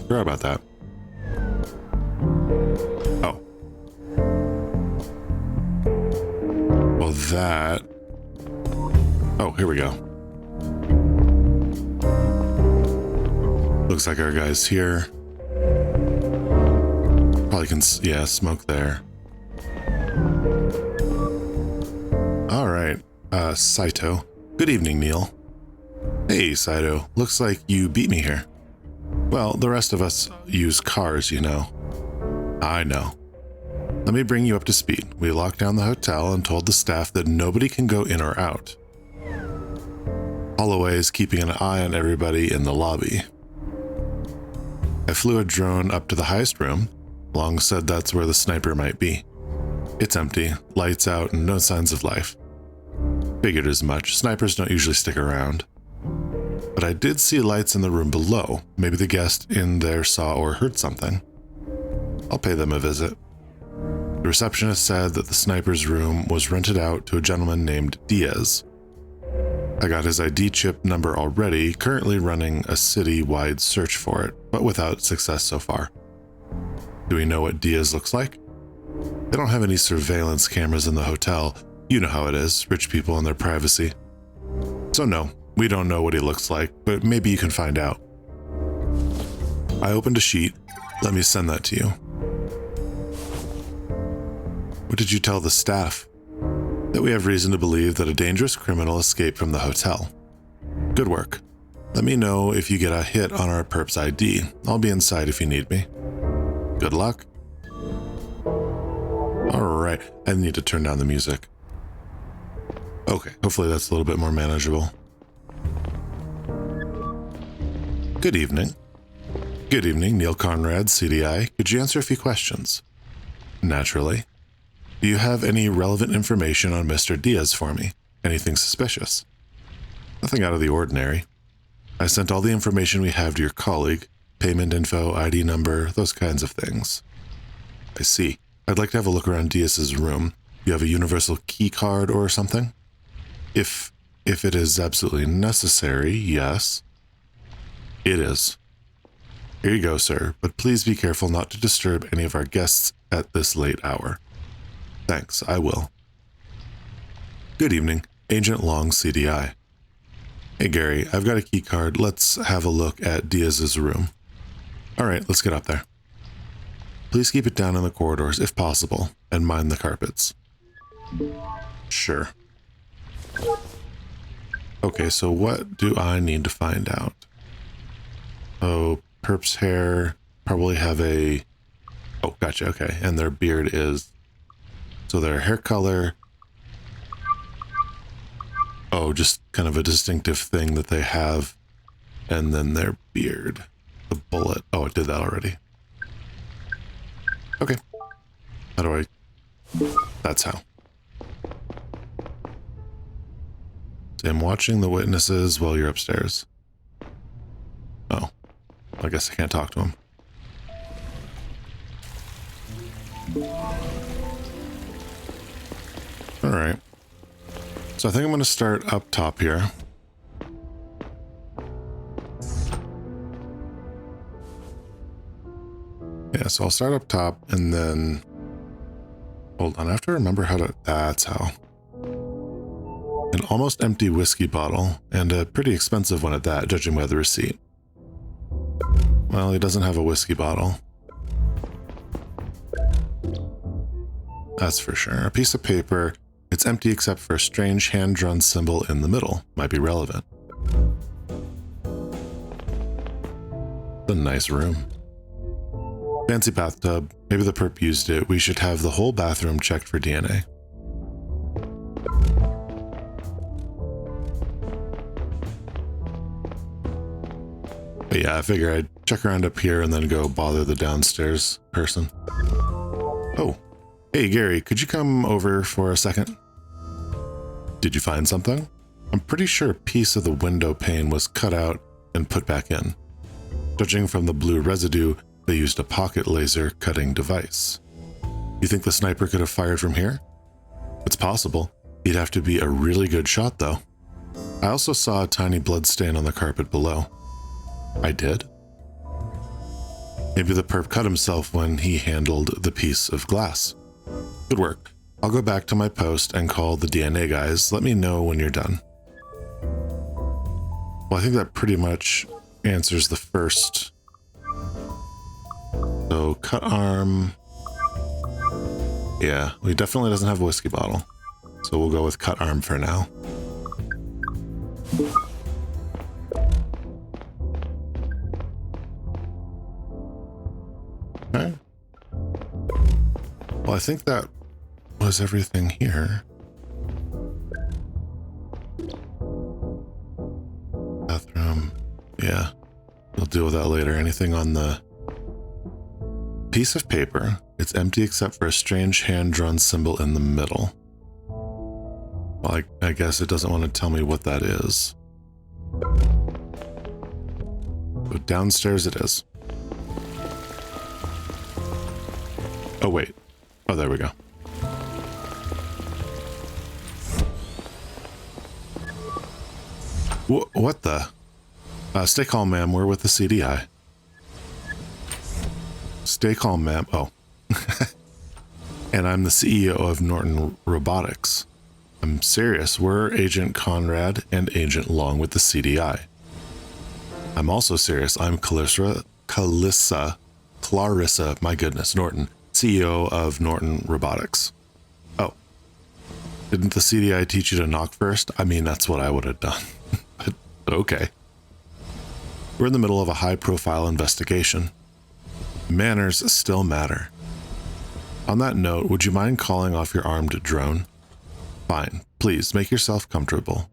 Forgot about that. Oh. Well, that... Oh, here we go. Looks like our guy's here. Probably can, yeah, smoke there. All right, Saito. Good evening, Neil. Hey, Saito. Looks like you beat me here. Well, the rest of us use cars, you know. I know. Let me bring you up to speed. We locked down the hotel and told the staff that nobody can go in or out. Holloway is keeping an eye on everybody in the lobby. I flew a drone up to the highest room. Long said that's where the sniper might be. It's empty, lights out, and no signs of life. Figured as much. Snipers don't usually stick around. But I did see lights in the room below. Maybe the guest in there saw or heard something. I'll pay them a visit. The receptionist said that the sniper's room was rented out to a gentleman named Diaz. I got his ID chip number already, currently running a city-wide search for it, but without success so far. Do we know what Diaz looks like? They don't have any surveillance cameras in the hotel. You know how it is, rich people and their privacy. So no, we don't know what he looks like, but maybe you can find out. I opened a sheet. Let me send that to you. What did you tell the staff? That we have reason to believe that a dangerous criminal escaped from the hotel. Good work. Let me know if you get a hit on our perp's ID. I'll be inside if you need me. Good luck. Alright, I need to turn down the music. Okay, hopefully that's a little bit more manageable. Good evening. Good evening, Neil Conrad, CDI. Could you answer a few questions? Naturally. Do you have any relevant information on Mr. Diaz for me? Anything suspicious? Nothing out of the ordinary. I sent all the information we have to your colleague. Payment info, ID number, those kinds of things. I see. I'd like to have a look around Diaz's room. You have a universal key card or something? If it is absolutely necessary, yes. It is. Here you go, sir, but please be careful not to disturb any of our guests at this late hour. Thanks, I will. Good evening, Agent Long, CDI. Hey Gary, I've got a key card. Let's have a look at Diaz's room. All right, let's get up there. Please keep it down in the corridors if possible, and mind the carpets. Sure. Okay, so what do I need to find out? Oh, perp's hair probably have a... Oh, gotcha, okay. And their beard is... So their hair color... Oh, just kind of a distinctive thing that they have. And then their beard. The bullet. Oh, it did that already. Okay. How do I... That's how. So I'm watching the witnesses while you're upstairs. Oh. I guess I can't talk to him. Alright. So I think I'm going to start up top here. Yeah, so I'll start up top and then... Hold on, I have to remember how to... That's how. An almost empty whiskey bottle, and a pretty expensive one at that, judging by the receipt. Well, he doesn't have a whiskey bottle. That's for sure. A piece of paper. It's empty except for a strange hand-drawn symbol in the middle. Might be relevant. It's a nice room. Fancy bathtub. Maybe the perp used it. We should have the whole bathroom checked for DNA. But yeah, I figure I'd check around up here and then go bother the downstairs person. Oh. Hey, Gary, could you come over for a second? Did you find something? I'm pretty sure a piece of the window pane was cut out and put back in. Judging from the blue residue, they used a pocket laser cutting device. You think the sniper could have fired from here? It's possible. He'd have to be a really good shot, though. I also saw a tiny blood stain on the carpet below. I did? Maybe the perp cut himself when he handled the piece of glass. Good work. I'll go back to my post and call the DNA guys. Let me know when you're done. Well, I think that pretty much answers the first. So, cut arm. Yeah, he definitely doesn't have a whiskey bottle. So we'll go with cut arm for now. Okay. Well, I think that was everything here. Bathroom. Yeah. We'll deal with that later. Anything on the piece of paper? It's empty except for a strange hand-drawn symbol in the middle. Well, I guess it doesn't want to tell me what that is. But downstairs it is. Oh, wait. Oh, there we go. What the? Stay calm, ma'am. We're with the CDI. Stay calm, ma'am. Oh. And I'm the CEO of Norton Robotics. I'm serious. We're Agent Conrad and Agent Long with the CDI. I'm also serious. I'm Clarissa, my goodness, Norton, CEO of Norton Robotics. Oh. Didn't the CDI teach you to knock first? I mean, that's what I would have done. But okay. We're in the middle of a high-profile investigation. Manners still matter. On that note, would you mind calling off your armed drone? Fine. Please, make yourself comfortable.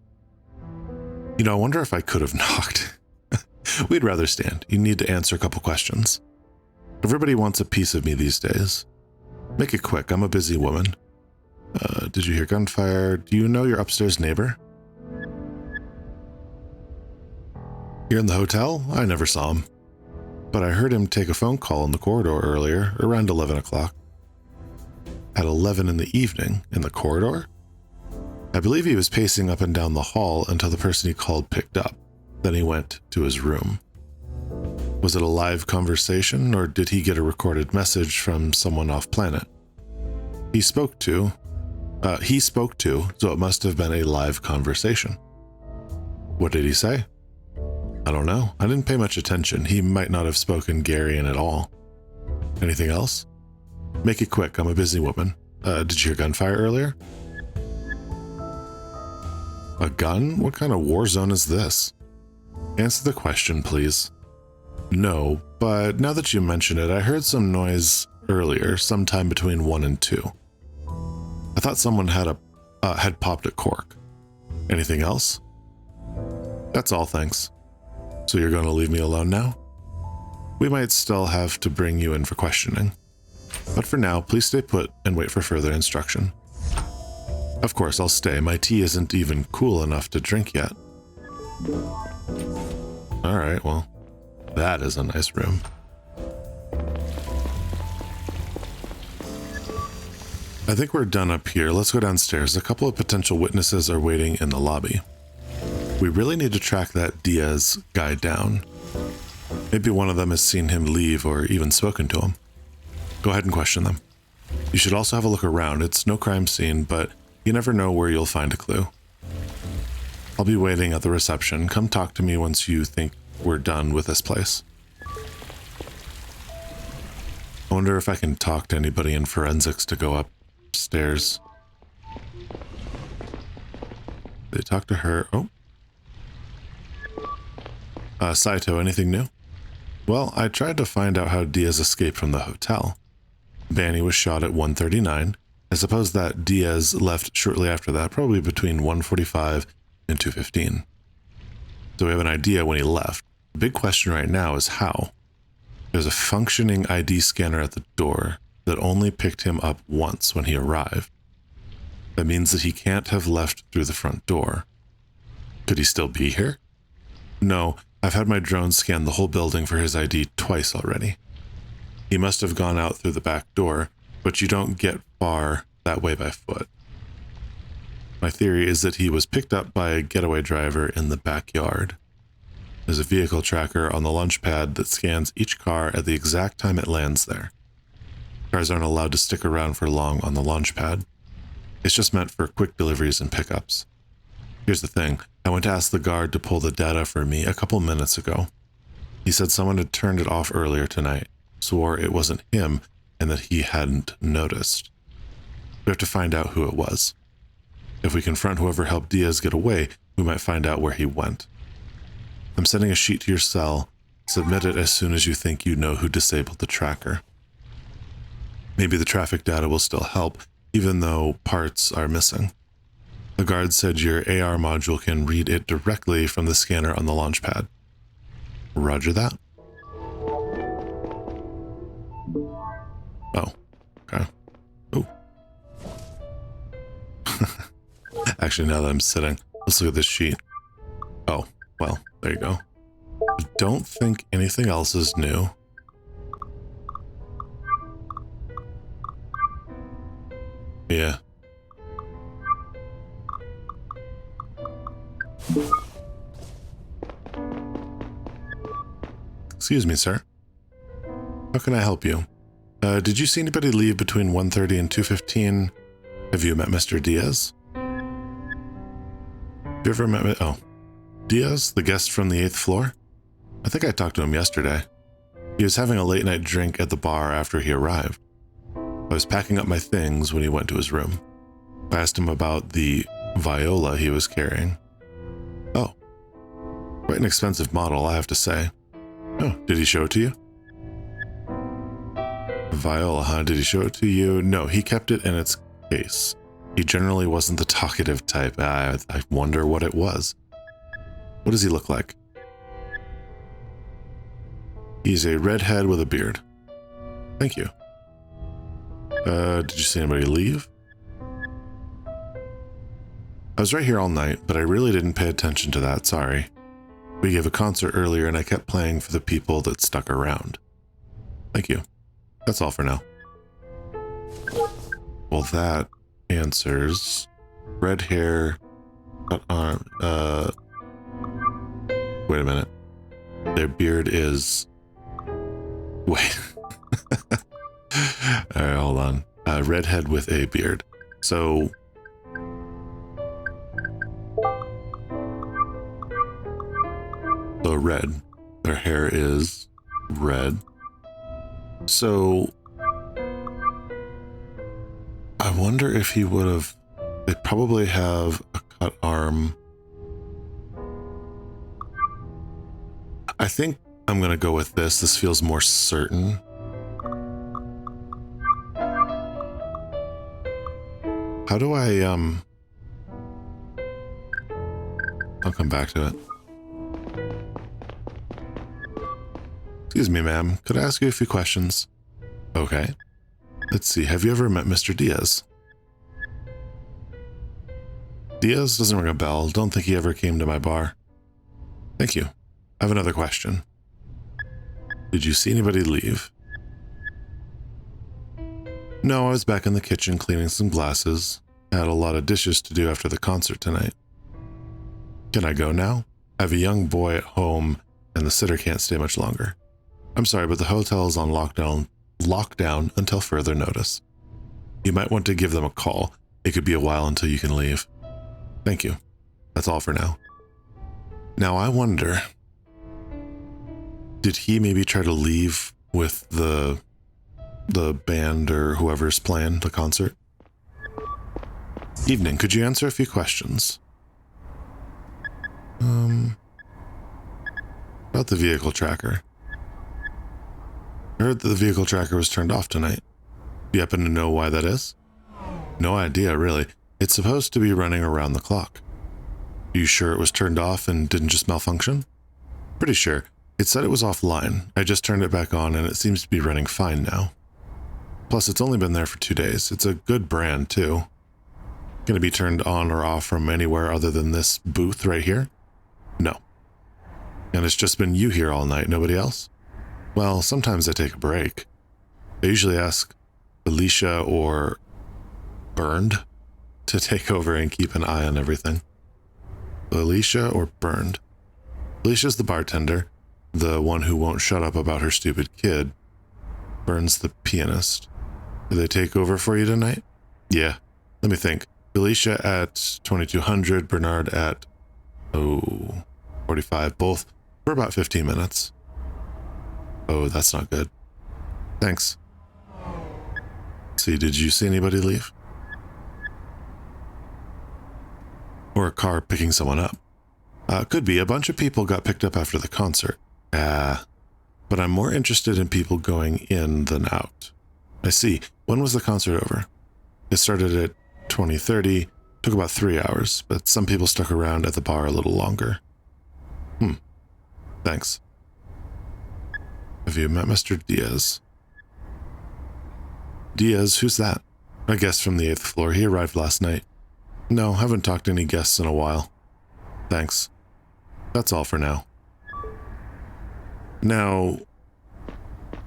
You know, I wonder if I could have knocked. We'd rather stand. You need to answer a couple questions. Everybody wants a piece of me these days. Make it quick. I'm a busy woman. Did you hear gunfire? Do you know your upstairs neighbor? Here in the hotel? I never saw him. But I heard him take a phone call in the corridor earlier, around 11 o'clock. At 11 in the evening, in the corridor? I believe he was pacing up and down the hall until the person he called picked up. Then he went to his room. Was it a live conversation, or did he get a recorded message from someone off planet? He spoke to, so it must have been a live conversation. What did he say? I don't know. I didn't pay much attention. He might not have spoken Garian at all. Anything else? Make it quick. I'm a busy woman. Did you hear gunfire earlier? A gun? What kind of war zone is this? Answer the question, please. No, but now that you mention it, I heard some noise earlier, sometime between 1 and 2. I thought someone had popped a cork. Anything else? That's all, thanks. So you're going to leave me alone now? We might still have to bring you in for questioning. But for now, please stay put and wait for further instruction. Of course, I'll stay. My tea isn't even cool enough to drink yet. Alright, well, that is a nice room. I think we're done up here. Let's go downstairs. A couple of potential witnesses are waiting in the lobby. We really need to track that Diaz guy down. Maybe one of them has seen him leave or even spoken to him. Go ahead and question them. You should also have a look around. It's no crime scene, but you never know where you'll find a clue. I'll be waiting at the reception. Come talk to me once you think we're done with this place. I wonder if I can talk to anybody in forensics to go upstairs. They talk to her. Oh. Saito, anything new? Well, I tried to find out how Diaz escaped from the hotel. Banny was shot at 1:39. I suppose that Diaz left shortly after that, probably between 1:45 and 2:15. So we have an idea when he left. The big question right now is how. There's a functioning ID scanner at the door that only picked him up once when he arrived. That means that he can't have left through the front door. Could he still be here? No, I've had my drone scan the whole building for his ID twice already. He must have gone out through the back door, but you don't get far that way by foot. My theory is that he was picked up by a getaway driver in the backyard. There's a vehicle tracker on the launch pad that scans each car at the exact time it lands there. Cars aren't allowed to stick around for long on the launch pad. It's just meant for quick deliveries and pickups. Here's the thing. I went to ask the guard to pull the data for me a couple minutes ago. He said someone had turned it off earlier tonight, swore it wasn't him, and that he hadn't noticed. We have to find out who it was. If we confront whoever helped Diaz get away, we might find out where he went. I'm sending a sheet to your cell. Submit it as soon as you think you know who disabled the tracker. Maybe the traffic data will still help, even though parts are missing. The guard said your AR module can read it directly from the scanner on the launch pad. Roger that. Oh, okay. Oh. Actually, now that I'm sitting, let's look at this sheet. Oh, well, there you go. I don't think anything else is new. Yeah. Excuse me, sir. How can I help you? Did you see anybody leave between 1:30 and 2:15? Have you met Mr. Diaz? Have you ever met... Oh. Diaz, the guest from the 8th floor? I think I talked to him yesterday. He was having a late-night drink at the bar after he arrived. I was packing up my things when he went to his room. I asked him about the viola he was carrying. Oh. Quite an expensive model, I have to say. Oh, did he show it to you? Viola, huh? Did he show it to you? No, he kept it in its case. He generally wasn't the talkative type. I wonder what it was. What does he look like? He's a redhead with a beard. Thank you. Did you see anybody leave? I was right here all night, but I really didn't pay attention to that, sorry. We gave a concert earlier and I kept playing for the people that stuck around. Thank you. That's all for now. Well, that answers. Red hair, cut arm, wait a minute. Their beard is... Wait. Alright, hold on. Redhead with a beard. So... red. Their hair is red. So... I wonder if he would have... They probably have a cut arm. I think I'm gonna go with this. This feels more certain. How do I, I'll come back to it. Excuse me, ma'am. Could I ask you a few questions? Okay. Let's see. Have you ever met Mr. Diaz? Diaz doesn't ring a bell. Don't think he ever came to my bar. Thank you. I have another question. Did you see anybody leave? No, I was back in the kitchen cleaning some glasses. I had a lot of dishes to do after the concert tonight. Can I go now? I have a young boy at home and the sitter can't stay much longer. I'm sorry, but the hotel is on lockdown until further notice. You might want to give them a call. It could be a while until you can leave. Thank you. That's all for now. Now I wonder, did he maybe try to leave with the band or whoever's playing the concert? Evening, could you answer a few questions? About the vehicle tracker. I heard that the vehicle tracker was turned off tonight. Do you happen to know why that is? No idea, really. It's supposed to be running around the clock. Are you sure it was turned off and didn't just malfunction? Pretty sure. It said it was offline. I just turned it back on and it seems to be running fine now. Plus, it's only been there for 2 days. It's a good brand, too. Gonna be turned on or off from anywhere other than this booth right here? No. And it's just been you here all night, nobody else? Well, sometimes I take a break. I usually ask Alicia or Burned to take over and keep an eye on everything. Alicia or Burned? Felicia's the bartender, the one who won't shut up about her stupid kid. Burns the pianist. Do they take over for you tonight? Yeah. Let me think. Felicia at 2200, Bernard at 45, both for about 15 minutes. Oh, that's not good. Thanks. See, did you see anybody leave? Or a car picking someone up? Could be. A bunch of people got picked up after the concert. But I'm more interested in people going in than out. I see. When was the concert over? It started at 20:30, took about 3 hours, but some people stuck around at the bar a little longer. Thanks. Have you met Mr. Diaz? Diaz, who's that? A guest from the 8th floor. He arrived last night. No, haven't talked to any guests in a while. Thanks. That's all for now. Now,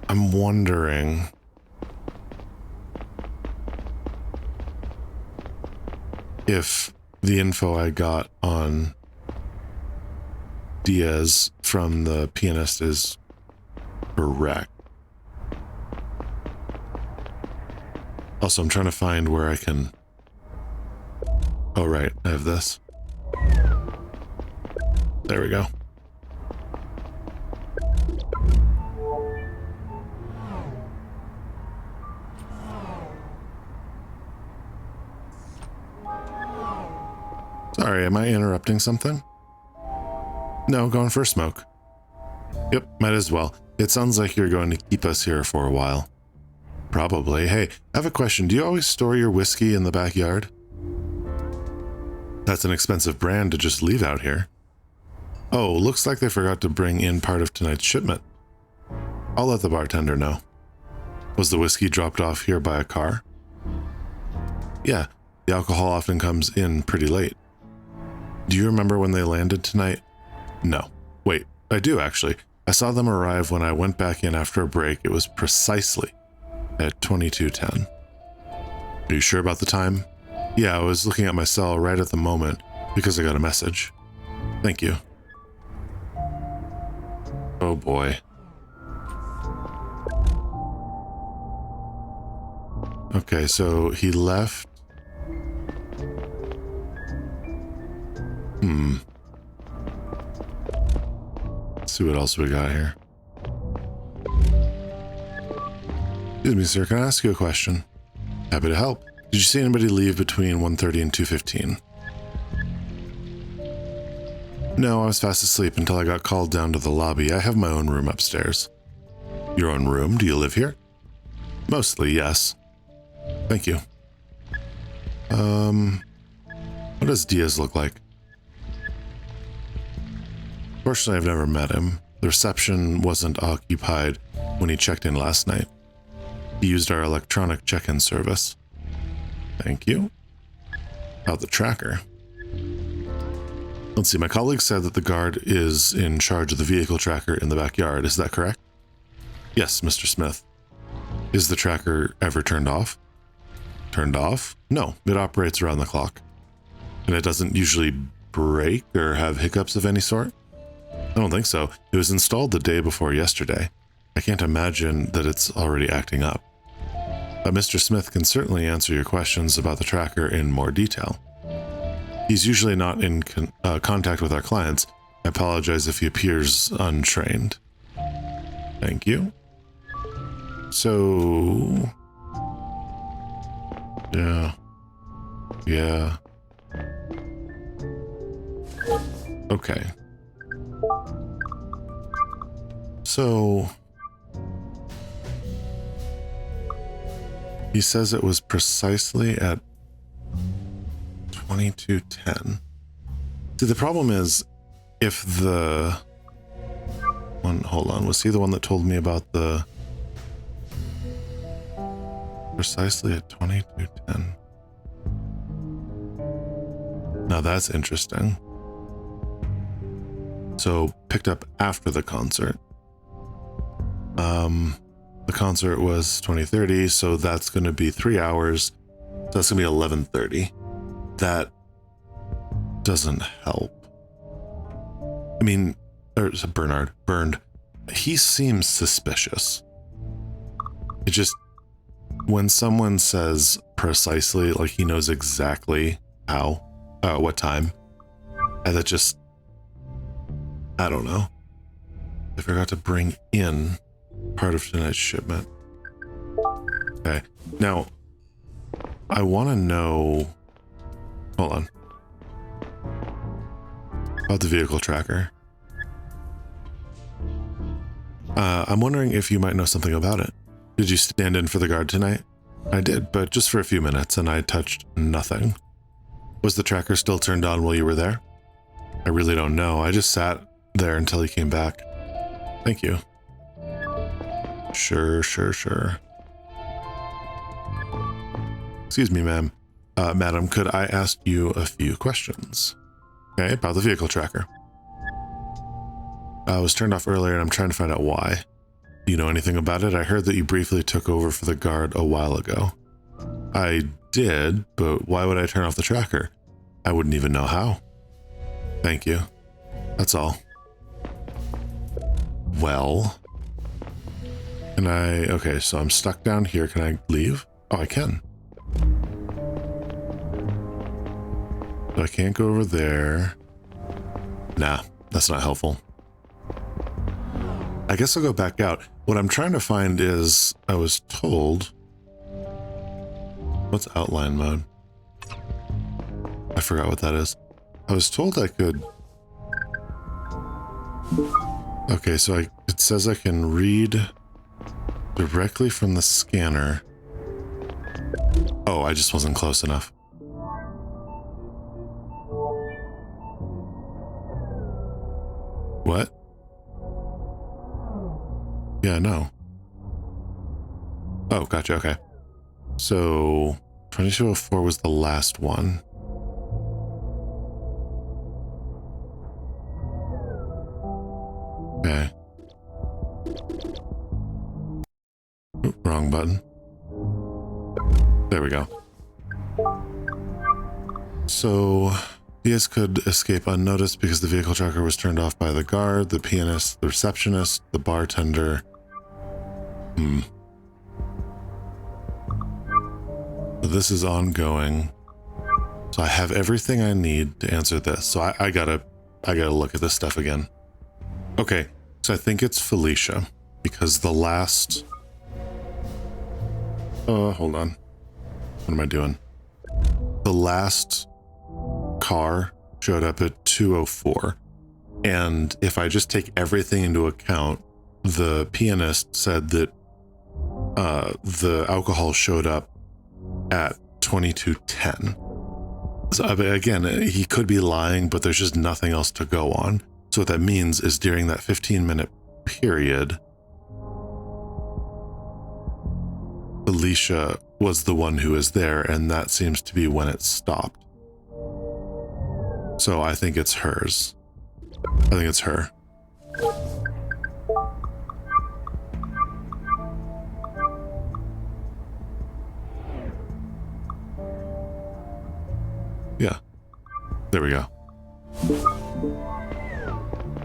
I'm wondering if the info I got on Diaz from the pianist is correct. Also, I'm trying to find where I can... Oh, right, I have this. There we go. Sorry, am I interrupting something? No, going for a smoke. Yep, might as well. It sounds like you're going to keep us here for a while. Probably. Hey, I have a question. Do you always store your whiskey in the backyard? That's an expensive brand to just leave out here. Oh, looks like they forgot to bring in part of tonight's shipment. I'll let the bartender know. Was the whiskey dropped off here by a car? Yeah, the alcohol often comes in pretty late. Do you remember when they landed tonight? No. Wait, I do actually. I saw them arrive when I went back in after a break. It was precisely at 22:10. Are you sure about the time? Yeah, I was looking at my cell right at the moment because I got a message. Thank you. Oh boy. Okay, so he left. Let's see what else we got here. Excuse me, sir, can I ask you a question? Happy to help. Did you see anybody leave between 1:30 and 2:15? No, I was fast asleep until I got called down to the lobby. I have my own room upstairs. Your own room? Do you live here? Mostly, yes. Thank you. What does Diaz look like? Fortunately, I've never met him. The reception wasn't occupied when he checked in last night. He used our electronic check-in service. Thank you. About the tracker. Let's see, my colleague said that the guard is in charge of the vehicle tracker in the backyard. Is that correct? Yes, Mr. Smith. Is the tracker ever turned off? Turned off? No, it operates around the clock. And it doesn't usually break or have hiccups of any sort? I don't think so. It was installed the day before yesterday. I can't imagine that it's already acting up. Mr. Smith can certainly answer your questions about the tracker in more detail. He's usually not in contact with our clients. I apologize if he appears untrained. Thank you. So... Yeah. Okay. So... He says it was precisely at 22:10. See, the problem is, if the one, hold on, was he the one that told me about the precisely at 22:10? Now that's interesting. So picked up after the concert. The concert was 20:30, so that's going to be 3 hours. So that's going to be 11:30. That doesn't help. I mean, Burned. He seems suspicious. It just, when someone says precisely, like he knows exactly how, what time, and that just, I don't know. I forgot to bring in part of tonight's shipment. Okay, now, I want to know, hold on, about the vehicle tracker. I'm wondering if you might know something about it. Did you stand in for the guard tonight? I did, but just for a few minutes, and I touched nothing. Was the tracker still turned on while you were there? I really don't know. I just sat there until he came back. Thank you. Sure. Excuse me, ma'am. Madam, could I ask you a few questions? Okay, about the vehicle tracker. I was turned off earlier and I'm trying to find out why. Do you know anything about it? I heard that you briefly took over for the guard a while ago. I did, but why would I turn off the tracker? I wouldn't even know how. Thank you. That's all. Well, okay, so I'm stuck down here. Can I leave? Oh, I can. So I can't go over there. Nah, that's not helpful. I guess I'll go back out. What I'm trying to find is, I was told, what's outline mode? I forgot what that is. I was told I could, okay, so it says I can read directly from the scanner. Oh, I just wasn't close enough. What? Yeah, no. Oh, gotcha, okay. So, 2204 was the last one. Okay. Oop, wrong button. There we go. So, Diaz could escape unnoticed because the vehicle tracker was turned off by the guard, the pianist, the receptionist, the bartender. So this is ongoing. So I have everything I need to answer this. So I gotta look at this stuff again. Okay, so I think it's Felicia because the last. Hold on. What am I doing? The last car showed up at 2:04, and if I just take everything into account, the pianist said that the alcohol showed up at 22:10. So again, he could be lying, but there's just nothing else to go on. So what that means is during that 15-minute period, Alicia was the one who was there, and that seems to be when it stopped. So I think it's hers. I think it's her. Yeah. There we go.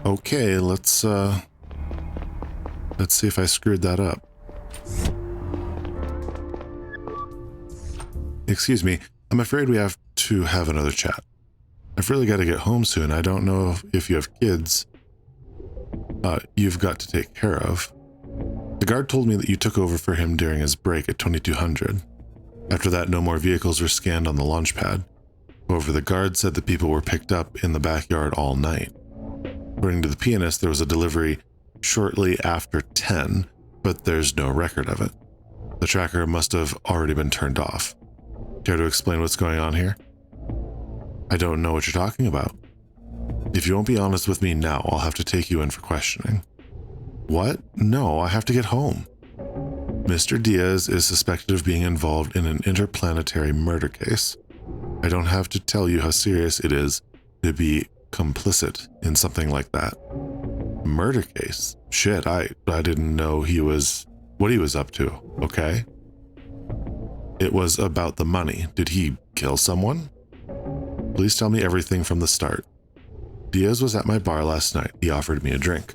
Okay, let's see if I screwed that up. Excuse me, I'm afraid we have to have another chat. I've really got to get home soon. I don't know if you have kids you've got to take care of. The guard told me that you took over for him during his break at 2200. After that, no more vehicles were scanned on the launch pad. However, the guard said that people were picked up in the backyard all night. According to the pianist, there was a delivery shortly after 10, but there's no record of it. The tracker must have already been turned off. Care to explain what's going on here? I don't know what you're talking about. If you won't be honest with me now, I'll have to take you in for questioning. What? No, I have to get home. Mr. Diaz is suspected of being involved in an interplanetary murder case. I don't have to tell you how serious it is to be complicit in something like that. Murder case? Shit, I didn't know what he was up to, okay? It was about the money. Did he kill someone? Please tell me everything from the start. Diaz was at my bar last night. He offered me a drink.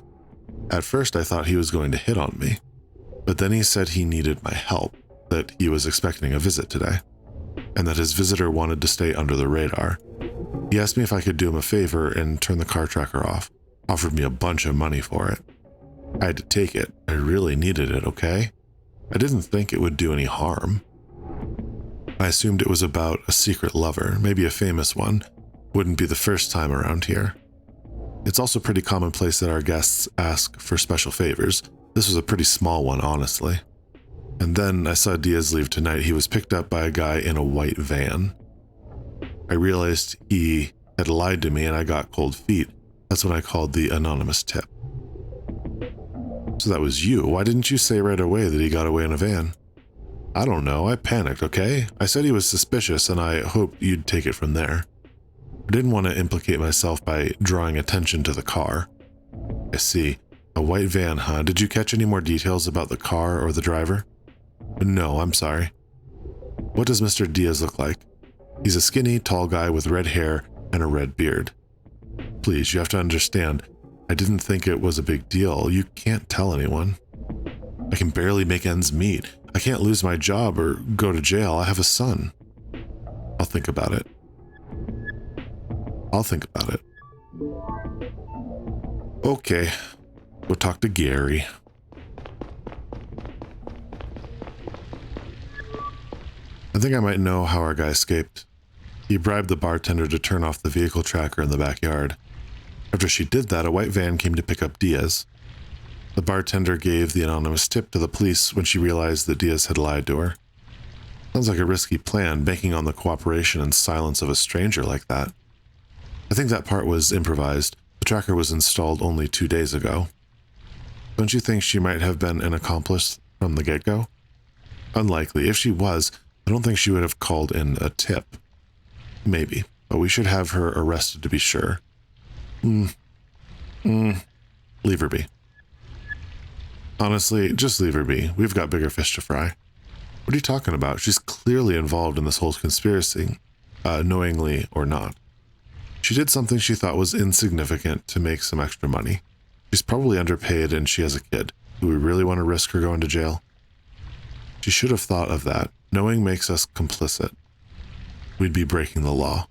At first, I thought he was going to hit on me, but then he said he needed my help, that he was expecting a visit today, and that his visitor wanted to stay under the radar. He asked me if I could do him a favor and turn the car tracker off, offered me a bunch of money for it. I had to take it. I really needed it, okay? I didn't think it would do any harm. I assumed it was about a secret lover, maybe a famous one. Wouldn't be the first time around here. It's also pretty commonplace that our guests ask for special favors. This was a pretty small one, honestly. And then I saw Diaz leave tonight. He was picked up by a guy in a white van. I realized he had lied to me and I got cold feet. That's when I called the anonymous tip. So that was you. Why didn't you say right away that he got away in a van? I don't know. I panicked, okay? I said he was suspicious and I hoped you'd take it from there. I didn't want to implicate myself by drawing attention to the car. I see. A white van, huh? Did you catch any more details about the car or the driver? No, I'm sorry. What does Mr. Diaz look like? He's a skinny, tall guy with red hair and a red beard. Please, you have to understand, I didn't think it was a big deal. You can't tell anyone. I can barely make ends meet. I can't lose my job or go to jail. I have a son. I'll think about it. Okay, we'll talk to Gary. I think I might know how our guy escaped. He bribed the bartender to turn off the vehicle tracker in the backyard. After she did that, a white van came to pick up Diaz. The bartender gave the anonymous tip to the police when she realized that Diaz had lied to her. Sounds like a risky plan, banking on the cooperation and silence of a stranger like that. I think that part was improvised. The tracker was installed only 2 days ago. Don't you think she might have been an accomplice from the get-go? Unlikely. If she was, I don't think she would have called in a tip. Maybe, but we should have her arrested to be sure. Leave her be. Honestly, just leave her be. We've got bigger fish to fry. What are you talking about? She's clearly involved in this whole conspiracy, knowingly or not. She did something she thought was insignificant to make some extra money. She's probably underpaid and she has a kid. Do we really want to risk her going to jail? She should have thought of that. Knowing makes us complicit. We'd be breaking the law.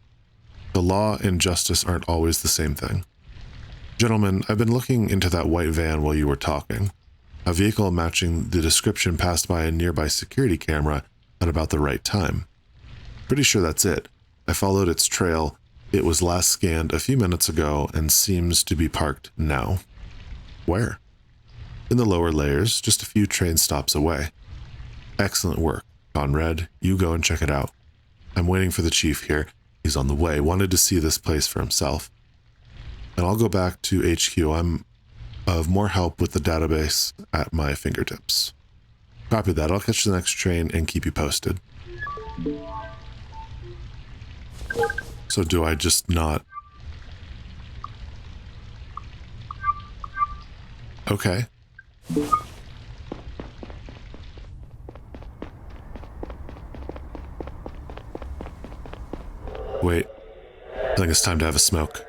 The law and justice aren't always the same thing. Gentlemen, I've been looking into that white van while you were talking. A vehicle matching the description passed by a nearby security camera at about the right time. Pretty sure that's it. I followed its trail. It was last scanned a few minutes ago and seems to be parked now. Where? In the lower layers, just a few train stops away. Excellent work, Conrad. You go and check it out. I'm waiting for the chief here. He's on the way. Wanted to see this place for himself. And I'll go back to HQ. I'm of more help with the database at my fingertips. Copy that. I'll catch the next train and keep you posted. So do I just not? Okay. Wait. I think it's time to have a smoke.